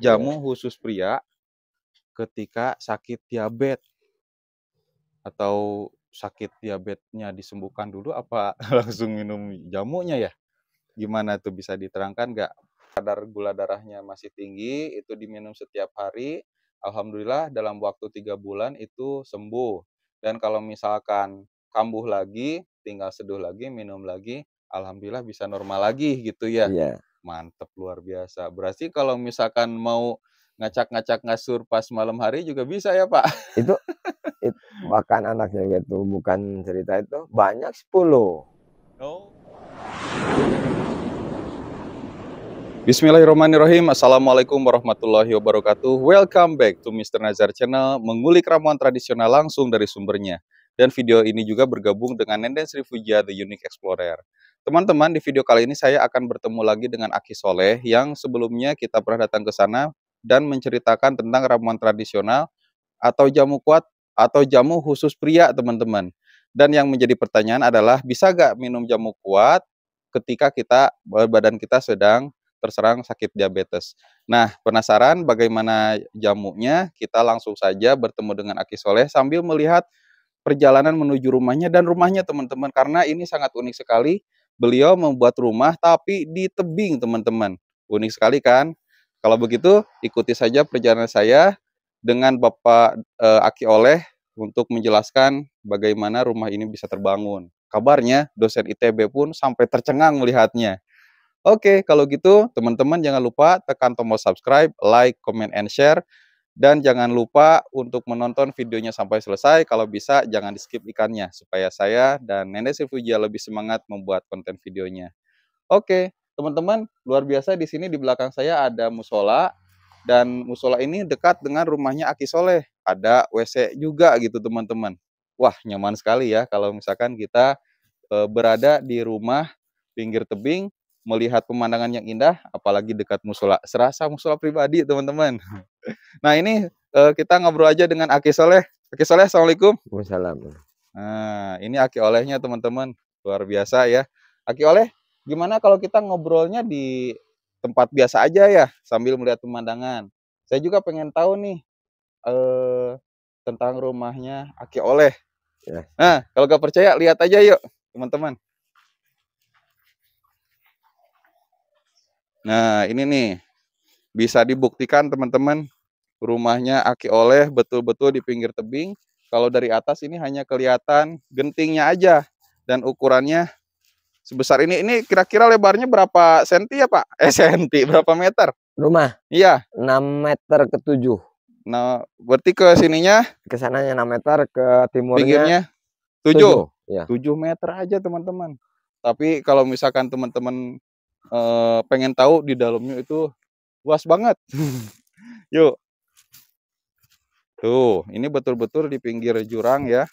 jamu khusus pria ketika sakit diabetes atau sakit diabetesnya disembuhkan dulu apa langsung minum jamunya ya? Gimana tuh bisa diterangkan nggak? Kadar gula darahnya masih tinggi, itu diminum setiap hari. Alhamdulillah dalam waktu 3 bulan itu sembuh. Dan kalau misalkan kambuh lagi, tinggal seduh lagi, minum lagi, alhamdulillah bisa normal lagi gitu ya. Iya. Mantep luar biasa. Berarti kalau misalkan mau ngacak-ngacak ngasur pas malam hari juga bisa ya Pak? Itu bahkan anaknya gitu, bukan cerita itu, banyak 10. Oh. Bismillahirrahmanirrahim. Assalamualaikum warahmatullahi wabarakatuh. Welcome back to Mr. Nazar Channel, mengulik ramuan tradisional langsung dari sumbernya. Dan video ini juga bergabung dengan Nenden Sri Fujia, The Unique Explorer. Teman-teman, di video kali ini saya akan bertemu lagi dengan Aki Soleh yang sebelumnya kita pernah datang ke sana dan menceritakan tentang ramuan tradisional atau jamu kuat atau jamu khusus pria, teman-teman. Dan yang menjadi pertanyaan adalah, bisa gak minum jamu kuat ketika badan kita sedang terserang sakit diabetes? Nah, penasaran bagaimana jamunya? Kita langsung saja bertemu dengan Aki Soleh sambil melihat perjalanan menuju rumahnya dan rumahnya, teman-teman. Karena ini sangat unik sekali. Beliau membuat rumah tapi di tebing, teman-teman. Unik sekali kan? Kalau begitu, ikuti saja perjalanan saya dengan Bapak Aki Oleh untuk menjelaskan bagaimana rumah ini bisa terbangun. Kabarnya dosen ITB pun sampai tercengang melihatnya. Oke, kalau gitu teman-teman jangan lupa tekan tombol subscribe, like, comment, and share. Dan jangan lupa untuk menonton videonya sampai selesai. Kalau bisa jangan di skip ikannya, supaya saya dan Nenek Sifujia lebih semangat membuat konten videonya. Oke, teman-teman, luar biasa di sini di belakang saya ada musola. Dan musola ini dekat dengan rumahnya Aki Soleh. Ada WC juga gitu teman-teman. Wah, nyaman sekali ya kalau misalkan kita berada di rumah pinggir tebing, melihat pemandangan yang indah, apalagi dekat musola. Serasa musola pribadi, teman-teman. Nah, ini kita ngobrol aja dengan Aki Soleh. Aki Soleh, Assalamualaikum. Waalaikumsalam. Nah, ini Aki Olehnya, teman-teman. Luar biasa ya. Aki Oleh, gimana kalau kita ngobrolnya di tempat biasa aja ya, sambil melihat pemandangan. Saya juga pengen tahu nih tentang rumahnya Aki Oleh. Ya. Nah, kalau gak percaya, lihat aja yuk, teman-teman. Nah, ini nih, bisa dibuktikan teman-teman, rumahnya Aki Oleh betul-betul di pinggir tebing. Kalau dari atas ini hanya kelihatan gentingnya aja, dan ukurannya sebesar ini. Ini kira-kira lebarnya berapa senti ya Pak? Senti, berapa meter? Rumah? Iya. 6 meter ke 7. Nah, berarti ke sininya? Ke sananya 6 meter, ke timurnya Pinggirnya 7. 7. Ya. 7 meter aja teman-teman. Tapi kalau misalkan teman-teman pengen tahu di dalamnya itu luas banget. Yuk. Tuh, ini betul-betul di pinggir jurang ya.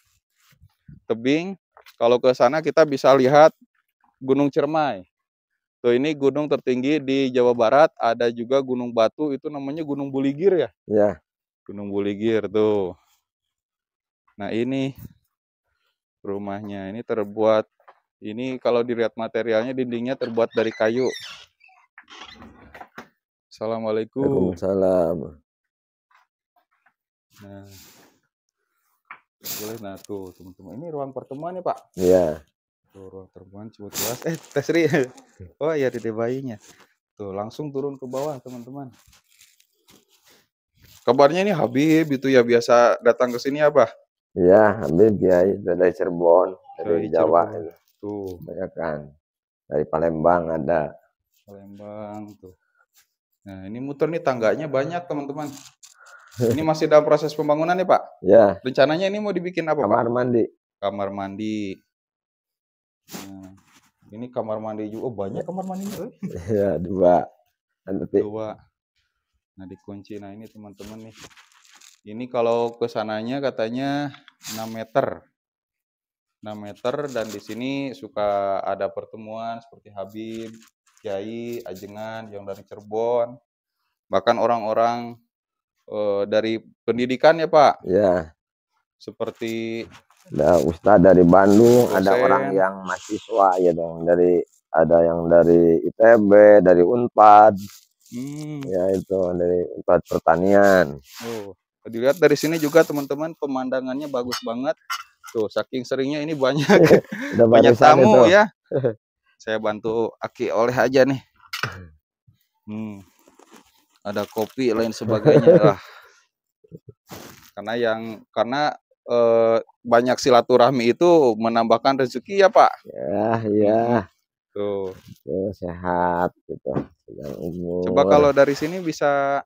Tebing. Kalau ke sana kita bisa lihat Gunung Ciremai. Tuh, ini gunung tertinggi di Jawa Barat. Ada juga Gunung Batu, itu namanya Gunung Buligir ya? Ya. Gunung Buligir tuh. Nah, ini rumahnya. Ini terbuat, ini kalau dilihat materialnya, dindingnya terbuat dari kayu. Assalamualaikum. Waalaikumsalam. Nah, boleh. Nah tuh teman-teman, ini ruang pertemuan ya Pak? Iya. Tuh ruang pertemuan cukup luas. Tesri. Oh iya, titik bayinya. Tuh langsung turun ke bawah teman-teman. Kabarnya ini Habib itu ya biasa datang ke sini apa? Iya, Habib ya, itu dari Cirebon, dari Jawa Cirebon. itu. Tuh. Banyak kan. Dari Palembang ada. Palembang tuh. Nah, ini muter nih tangganya banyak teman-teman. Ini masih dalam proses pembangunan ya Pak? Ya. Rencananya ini mau dibikin apa Kamar Pak? mandi. Kamar mandi. Nah, ini kamar mandi juga. Oh, banyak kamar mandinya. Ya, 2. Nanti. 2. Nah, dikunci. Nah, ini teman-teman nih. Ini kalau ke sananya katanya 6 meter. 6 meter, dan di sini suka ada pertemuan seperti Habib, Kiai, Ajengan yang dari Cirebon. Bahkan orang-orang dari pendidikan ya Pak. Ya. Seperti ada Ustadz dari Bandung, dosen. Ada orang yang mahasiswa ya dong, ada yang dari ITB, dari Unpad. Ya itu dari tempat pertanian. Oh, dilihat dari sini juga teman-teman pemandangannya bagus banget. Tuh, saking seringnya ini banyak Udah banyak barusan itu. tamu ya. Saya bantu Aki oleh aja nih. Ada kopi lain sebagainya. Wah, karena banyak silaturahmi itu menambahkan rezeki ya, Pak. Ya, iya. Tuh. Tuh, sehat gitu. Panjang Coba umur. kalau dari sini bisa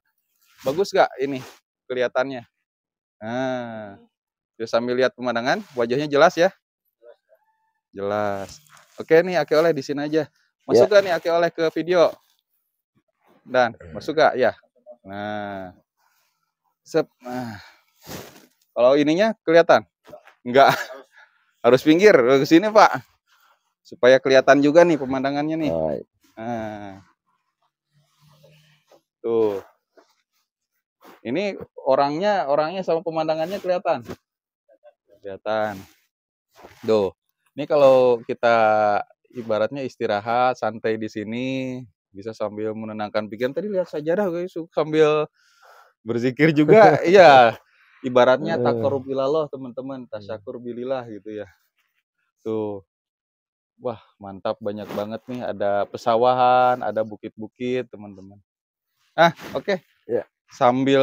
bagus gak ini kelihatannya? Nah, terus sambil lihat pemandangan, wajahnya jelas ya? Jelas. Oke nih, Aki oleh di sini aja. Masuk Ya. gak nih Aki oleh ke video? Dan masuk gak? Ya. Nah, sep. Nah, kalau ininya kelihatan? Enggak. Harus pinggir ke sini, Pak. Supaya kelihatan juga nih pemandangannya nih. Oh, Nah, tuh. Ini orangnya sama pemandangannya kelihatan. Kelihatan. Tuh. Ini kalau kita ibaratnya istirahat santai di sini bisa sambil menenangkan pikiran. Tadi lihat sajadah guys sambil berzikir juga. Iya. Ibaratnya taqarrub ilallah teman-teman, tasyakur bilillah gitu ya. Tuh. Wah, mantap banyak banget nih, ada pesawahan, ada bukit-bukit, teman-teman. Oke. ya. Sambil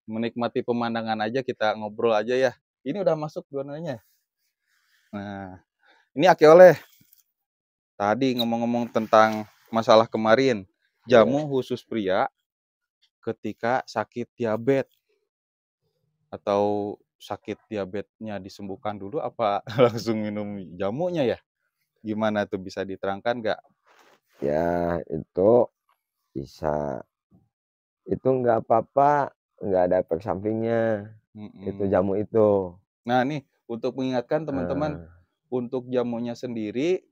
menikmati pemandangan aja kita ngobrol aja ya. Ini udah masuk donanya. Nah, ini Aki oleh. Tadi ngomong-ngomong tentang masalah kemarin, jamu khusus pria ketika sakit diabetes atau sakit diabetesnya disembuhkan dulu apa langsung minum jamunya ya? Gimana tuh bisa diterangkan nggak? Ya, itu bisa. Itu nggak apa-apa, nggak ada efek sampingnya. Itu jamu itu. Nah, nih untuk mengingatkan teman-teman, untuk jamunya sendiri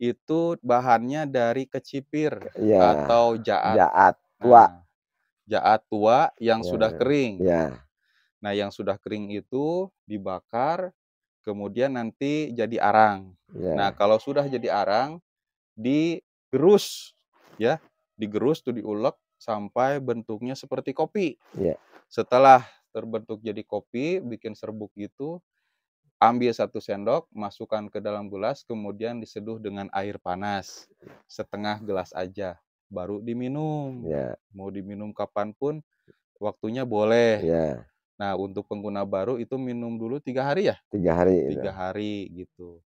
itu bahannya dari kecipir Ya, atau jaat. jaat tua. Nah, jaat tua yang Ya, sudah kering. ya. Nah, yang sudah kering itu dibakar, kemudian nanti jadi arang. Nah, Ya, kalau sudah jadi arang, digerus, ya, digerus tuh diulek sampai bentuknya seperti kopi. ya. Setelah terbentuk jadi kopi, bikin serbuk gitu, ambil 1 sendok, masukkan ke dalam gelas, kemudian diseduh dengan air panas. Setengah gelas aja, baru diminum. Ya. Mau diminum kapanpun, waktunya boleh. Ya. Nah, untuk pengguna baru itu minum dulu 3 hari ya? 3 hari itu. 3 hari gitu.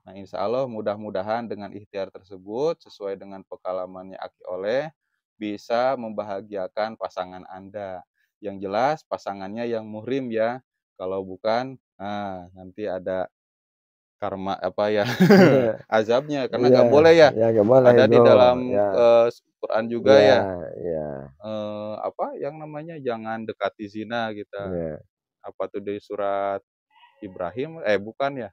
Nah, insya Allah mudah-mudahan dengan ikhtiar tersebut, sesuai dengan pengalamannya Aki oleh, bisa membahagiakan pasangan Anda. Yang jelas pasangannya yang muhrim ya. Kalau bukan, nanti ada karma apa ya azabnya karena Iya, nggak boleh ya. ya nggak boleh Ada itu. di dalam Ya, Quran juga ya, ya. ya, Apa yang namanya jangan dekati zina kita. ya. Apa tuh dari surat Ibrahim? Bukan ya.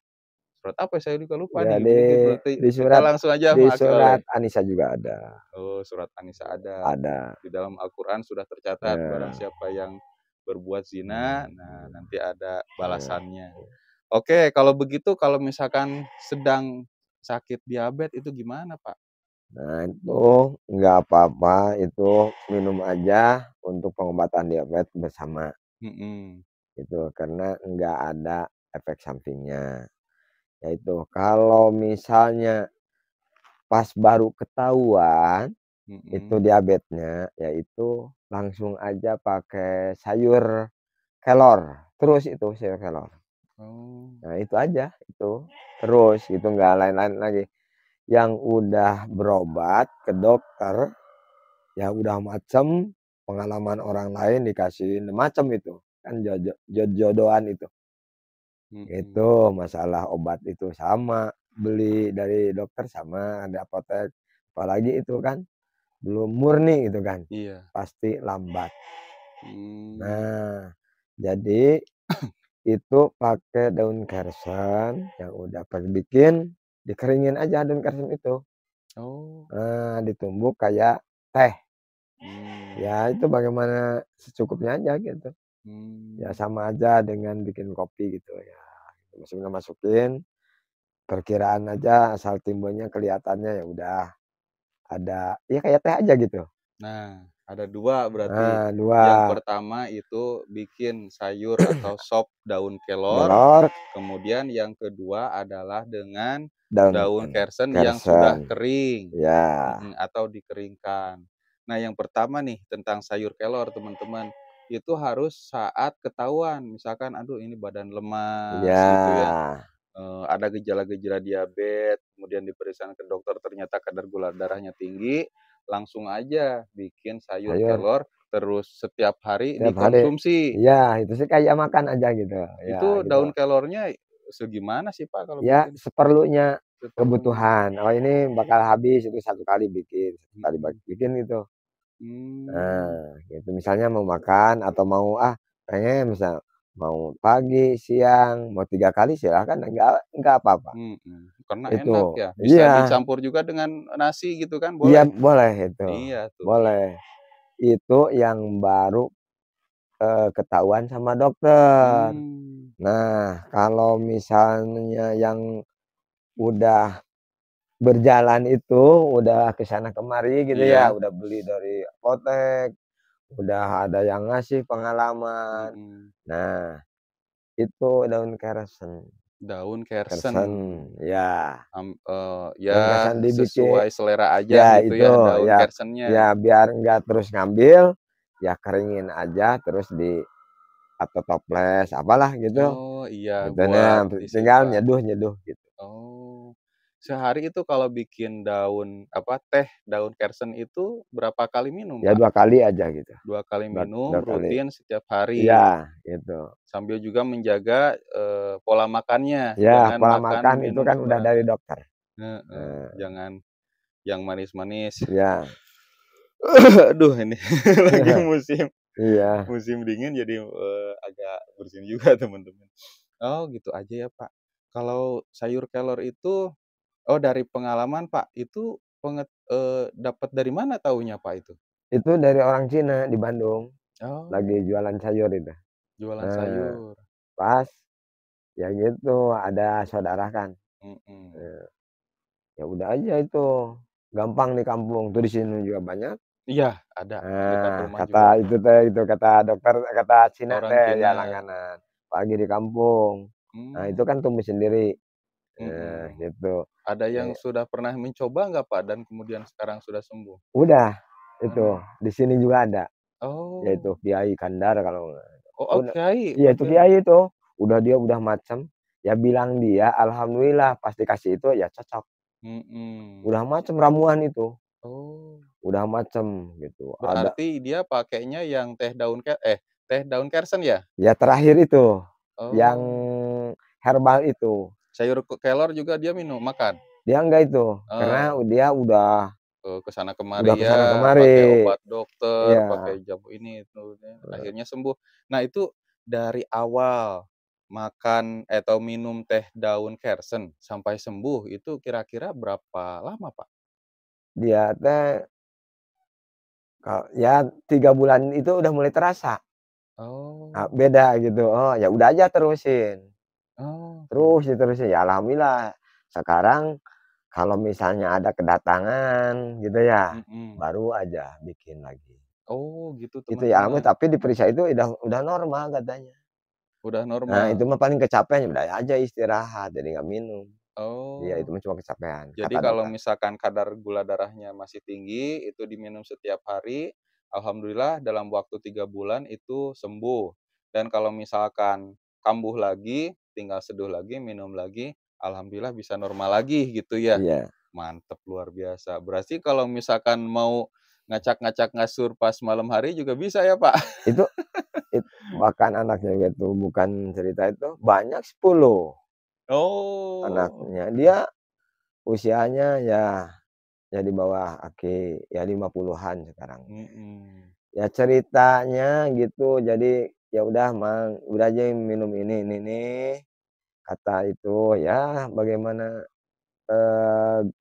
Surat apa saya juga lupa Ya nih. Ini berarti kita langsung aja di Aki oleh. surat An-Nisa juga ada. Oh, surat An-Nisa ada. Ada. Di dalam Al-Qur'an sudah tercatat barang Ya, siapa yang berbuat zina, nah nanti ada ya. balasannya. Oke, kalau begitu kalau misalkan sedang sakit diabetes itu gimana, Pak? Nah, itu nggak apa-apa, itu minum aja untuk pengobatan diabetes bersama Mhm. itu karena nggak ada efek sampingnya. Yaitu kalau misalnya pas baru ketahuan itu Mhm. diabetesnya, yaitu langsung aja pakai sayur kelor, terus itu sayur kelor. Oh. Nah itu aja, itu. Terus itu nggak lain-lain lagi. Yang udah berobat ke dokter, ya udah macem, pengalaman orang lain dikasih macem itu, kan jodohan itu. Mhm. Itu masalah obat itu sama, beli dari dokter sama, di apotek. Apalagi itu kan belum murni itu kan, Iya. pasti lambat. Mmm. Nah, jadi itu pakai daun kersen yang udah bikin, dikeringin aja daun kersen itu. Oh. Nah, ditumbuk kayak teh. Mmm. Ya itu bagaimana secukupnya aja gitu. Ya Mmm. sama aja dengan bikin kopi gitu ya. Masukin, perkiraan aja asal timbulnya kelihatannya ya udah ada, ya kayak teh aja gitu. Nah, ada 2 berarti. Nah, Yang 2 pertama itu bikin sayur atau sop daun kelor, kelor, kemudian yang kedua adalah dengan daun daun kersen yang kersen, sudah kering, ya, atau dikeringkan. Nah, yang pertama nih tentang sayur kelor, teman-teman, itu harus saat ketahuan, misalkan, aduh ini badan lemas gitu ya, ya, ada gejala-gejala diabetes, kemudian diperiksa ke dokter ternyata kadar gula darahnya tinggi, langsung aja bikin sayur sayur kelor, terus setiap hari tiap hari. dikonsumsi. Ya, itu sih kayak makan aja gitu, Itu ya gitu. daun kelornya segimana sih, Pak, kalau Ya, bikin? seperlunya Seperlunya. kebutuhan. Oh, ini bakal habis, itu 1 kali bikin, 1 kali Mhm. bikin gitu. Mmm, Nah, gitu. Misalnya mau makan atau mau, pengen misal mau pagi, siang, mau 3 kali silahkan, enggak apa-apa. karena Itu, enak ya, bisa iya, dicampur juga dengan nasi gitu kan, iya boleh? boleh itu, Iya tuh. boleh. Itu yang baru, ketahuan sama dokter. Mmm, Nah, kalau misalnya yang udah berjalan itu, udah ke sana kemari gitu ya, iya, udah beli dari apotek, udah ada yang ngasih pengalaman. mhm. Nah, itu daun kersen. Daun kersen. Kersen, ya. Daun Ya kersen dibikin sesuai selera aja ya gitu itu, ya daun ya kersennya. ya biar enggak terus ngambil, ya keringin aja terus atau toples apalah gitu. Oh iya, Gitu, buat nah tinggal disimpan. nyeduh-nyeduh gitu. Oh. Sehari itu kalau bikin daun, apa, teh daun kersen itu berapa kali minum, Ya Pak? 2 kali aja gitu, 2 kali minum 2 kali. rutin setiap hari, Iya, gitu. sambil juga menjaga, pola makannya, Ya jangan pola makan, makan itu minum kan udah dari sembarangan. dokter. Heeh, Nah, jangan yang manis-manis. iya. Aduh ini lagi musim Iya, musim dingin jadi, agak bersin juga teman-teman. Oh gitu aja ya, Pak. Kalau sayur kelor itu oh dari pengalaman, Pak, itu dapat dari mana taunya, Pak, itu? itu dari orang Cina di Bandung, lagi Oh, jualan sayur itu. jualan Nah, sayur. pas, ya gitu ada saudara kan, Mhm. eee, ya udah aja itu, gampang di kampung, tuh di sini juga banyak. Iya, ada, di dekat Nah, rumah kata juga ada. itu teh, itu kata dokter, kata Cina Orang teh, ya Cina. langganan, apalagi di kampung. Nah, itu Mmm, kan tumbuh sendiri, mhm. gitu. Ada Ya yang sudah pernah mencoba nggak, Pak, dan kemudian sekarang sudah sembuh? udah, itu, Mmm. di sini juga ada, yaitu Oh. Kiai Kandar kalau nggak Oh, udah Kiai iya itu berarti? Kiai itu, dia udah macem, ya bilang dia, "Alhamdulillah pas dikasih itu ya cocok." Mhm. Udah macem ramuan itu, Oh, udah macem gitu, ada berarti dia pakainya yang teh daun kersen ya? ya terakhir itu, yang Oh, herbal itu. sayur kelor juga dia minum makan? Dia enggak itu, karena Oh, dia ke sana kemari udah ke sana ya, kemari. pakai obat dokter, Iya, pakai jamu ini itu, ya, akhirnya sembuh. Nah itu dari awal makan atau minum teh daun kersen sampai sembuh itu kira-kira berapa lama, Pak? dia teh ya 3 bulan itu udah mulai terasa, Oh, beda gitu, oh ya udah aja terusin, oh terus gitu. diterusin, ya alhamdulillah sekarang kalau misalnya ada kedatangan gitu ya, Mhm. baru aja bikin lagi. Oh gitu Itu ya teman-teman, alhamdulillah tapi diperiksa itu udah normal katanya. udah Nah itu normal. mah paling kecapean, ya udah aja istirahat jadi nggak minum. Iya itu Oh, mah cuma kecapean jadi kata kalau dokter. misalkan kadar gula darahnya masih tinggi, itu diminum setiap hari, alhamdulillah dalam waktu 3 bulan itu sembuh. Dan kalau misalkan kambuh lagi, tinggal seduh lagi, minum lagi, alhamdulillah bisa normal lagi gitu ya. Iya. Mantep luar biasa. Berarti kalau misalkan mau ngacak-ngacak ngasur pas malam hari juga bisa ya, Pak? Itu bahkan anaknya itu bukan cerita itu, banyak 10 Oh, anaknya. Dia usianya ya di bawah Aki, ya 50-an sekarang. mhm. Ya ceritanya gitu, jadi ya udah Mang, udah aja minum ini nih, kata itu, ya bagaimana,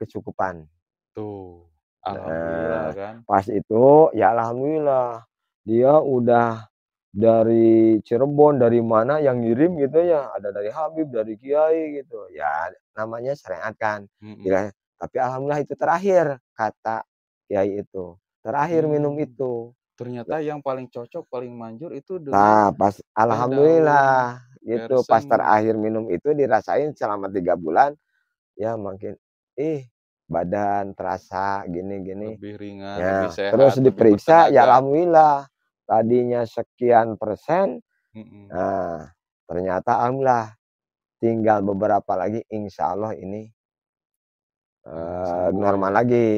kecukupan. Tuh, alhamdulillah Nah, kan. pas itu ya alhamdulillah, dia udah dari Cirebon, dari mana yang ngirim gitu ya, ada dari Habib, dari Kiai gitu, ya namanya syariat kan, Mhm. ya tapi alhamdulillah itu terakhir, kata Kiai itu. terakhir minum itu. Ternyata yang paling cocok, paling manjur itu dengan Nah, pas teh daun alhamdulillah gitu, pas Kersen. terakhir minum itu dirasain selama 3 bulan, ya makin, ih badan terasa gini-gini. Lebih ringan, lebih Ya, terus sehat, lebih diperiksa, ya bertenaga. alhamdulillah, tadinya sekian persen, Mhm. nah ternyata alhamdulillah tinggal beberapa lagi insya Allah ini, Sembuh normal ya. lagi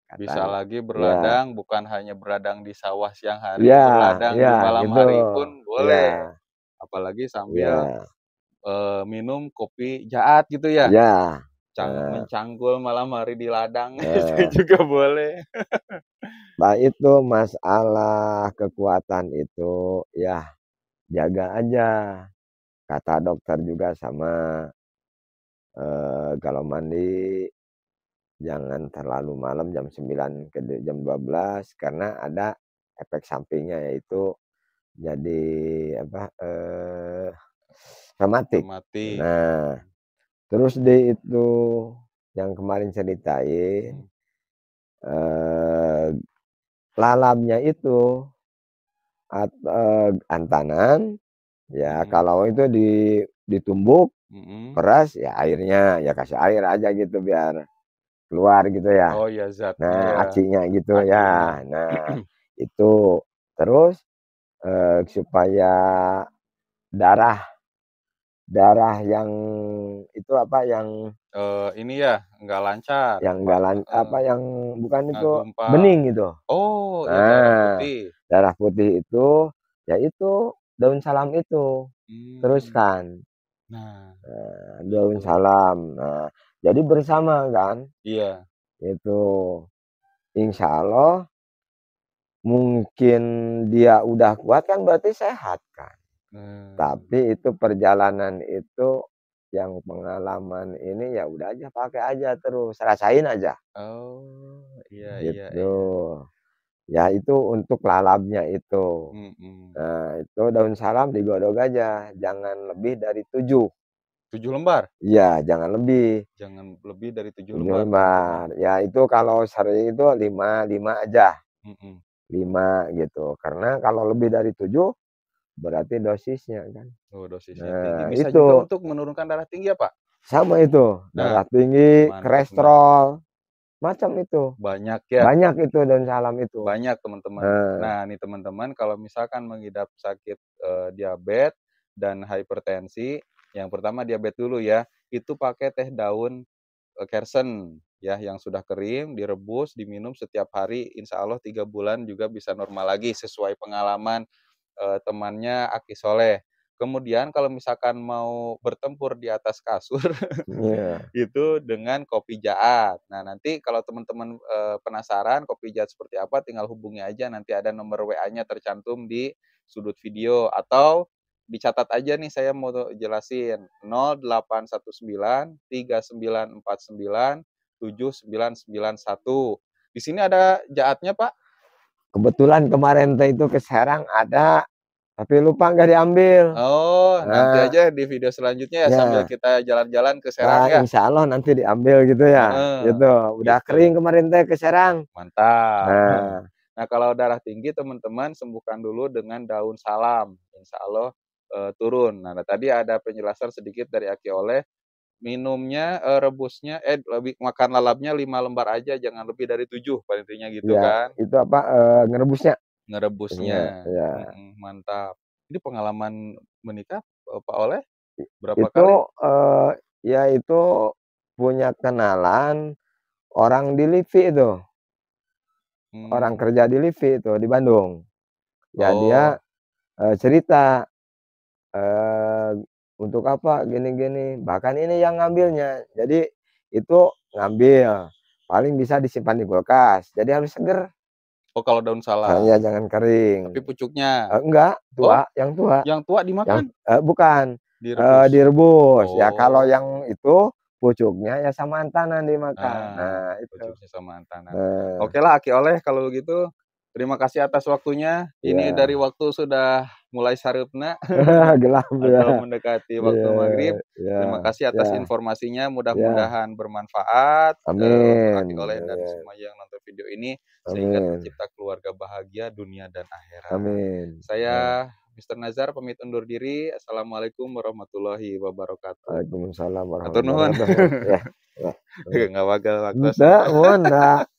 Bisa katanya. lagi Ya, berladang, bukan hanya berladang di sawah siang hari, ya, berladang ya di malam gitu. hari pun Ya, boleh. Apalagi sambil, ya, minum kopi jaat gitu ya? ya. Nah, Mencangkul malam hari di ladang, itu nah, juga boleh. nah itu masalah kekuatan itu, ya jaga aja. Kata dokter juga sama, kalau mandi jangan terlalu malam jam 9 ke jam 12 karena ada efek sampingnya yaitu jadi apa, rematik. Rematik. Nah, terus deh itu yang kemarin ceritain, Mhm, eee, lalapnya itu antanan, ya mhm, kalau itu ditumbuk, mhm. peras, ya airnya, ya kasih air aja gitu biar keluar gitu ya. Oh ya, zatnya Nah, ya, acinya gitu acinya. ya. Nah, itu. Terus, supaya darah darah yang itu apa, Ini ya, nggak lancar, yang Pak, enggak heeh, apa, yang bukan nggak itu, gumpal. bening gitu. Oh, ya darah Nah, putih. darah putih itu, ya itu daun salam itu, Mmm, teruskan. nah, Daun itu. salam. Nah, jadi bersama kan, Iya, itu. Insya Allah mungkin dia udah kuat kan berarti sehat kan. Tapi itu perjalanan itu yang pengalaman ini ya udah aja pakai aja terus, rasain aja, oh, iya iya gitu. iya, Ya itu untuk lalapnya itu. mhm. Nah itu daun salam digodok aja, jangan lebih dari 7. 7 lembar? Iya, jangan lebih, Jangan lebih dari 7 7 lembar, teman-teman. lembar. Ya itu kalau sering itu 5 5 aja, Mhm. 5 gitu. Karena kalau lebih dari 7 berarti dosisnya kan. Oh, dosisnya tinggi. Nah Bisa juga itu, untuk menurunkan darah tinggi ya, Pak? sama itu, Nah, darah tinggi, mantap nih. kolesterol, macam itu. Banyak ya? Banyak itu daun salam itu. Banyak, teman-teman. Nah, Nah, nih teman-teman kalau misalkan mengidap sakit, diabetes dan hipertensi, yang pertama diabetes dulu ya, itu pakai teh daun, Kersen ya, yang sudah kering, direbus, diminum setiap hari, insya Allah 3 bulan juga bisa normal lagi sesuai pengalaman temannya Aki Soleh. Kemudian kalau misalkan mau bertempur di atas kasur, iya, itu dengan kopi jaat. Nah, nanti kalau teman-teman, penasaran kopi jaat seperti apa, tinggal hubungi aja, nanti ada nomor WA-nya tercantum di sudut video, atau dicatat aja nih saya mau jelasin, 081939497991. Di sini ada jaatnya, Pak? kebetulan kemarin teh itu ke Serang ada, tapi lupa nggak diambil. Oh, nanti Nah, aja di video selanjutnya ya, sambil ya, kita jalan-jalan ke Serang ya? insya Allah nanti diambil gitu ya, Heeh, gitu. Udah gitu. kering kemarin teh ke Serang. Mantap. Nah, Nah, kalau darah tinggi teman-teman sembuhkan dulu dengan daun salam, insya Allah, turun. Nah, tadi ada penjelasan sedikit dari Aki Oleh, minumnya, rebusnya lebih makan lalapnya 5 lembar aja, jangan lebih dari 7, pada intinya gitu ya kan, itu apa, ngerebusnya. Iya, ngerebusnya. iya. Mantap. Ini pengalaman menikah, Pak Oleh berapa Itu, kali? ya itu punya kenalan orang di LIVI itu, orang Mmm, kerja di LIVI itu di Bandung. Ya dia, oh, cerita, eee, "Untuk apa gini-gini," bahkan ini yang ngambilnya. Jadi itu ngambil, paling bisa disimpan di kulkas, jadi harus seger. oh kalau daun Soalnya salam, jangan kering. tapi pucuknya? Enggak, Oh, tua, yang tua. yang tua Yang dimakan? bukan, Direbus? direbus. Ya kalau Oh, yang itu, pucuknya ya sama antanan dimakan. ah, Nah itu. pucuknya sama antanan. Nah, Okelah Aki Oleh kalau begitu, Terima kasih atas waktunya. Ini Ya. dari waktu sudah mulai sareupna Gelap ya. atau mendekati waktu Iya, maghrib. iya, Terima kasih iya, atas informasinya. iya. Mudah-mudahan bermanfaat untuk Amin, Aki Oleh dan amin, semuanya yang nonton video ini sehingga amin, tercipta keluarga bahagia dunia dan akhirat. amin. Ya. Saya Mr. Nazar pamit undur diri. Assalamualaikum warahmatullahi wabarakatuh. Waalaikumsalam Atur warahmatullahi nuhun. wabarakatuh. Ya, ya, ya. Nggak wagal waktu. Henteu mun da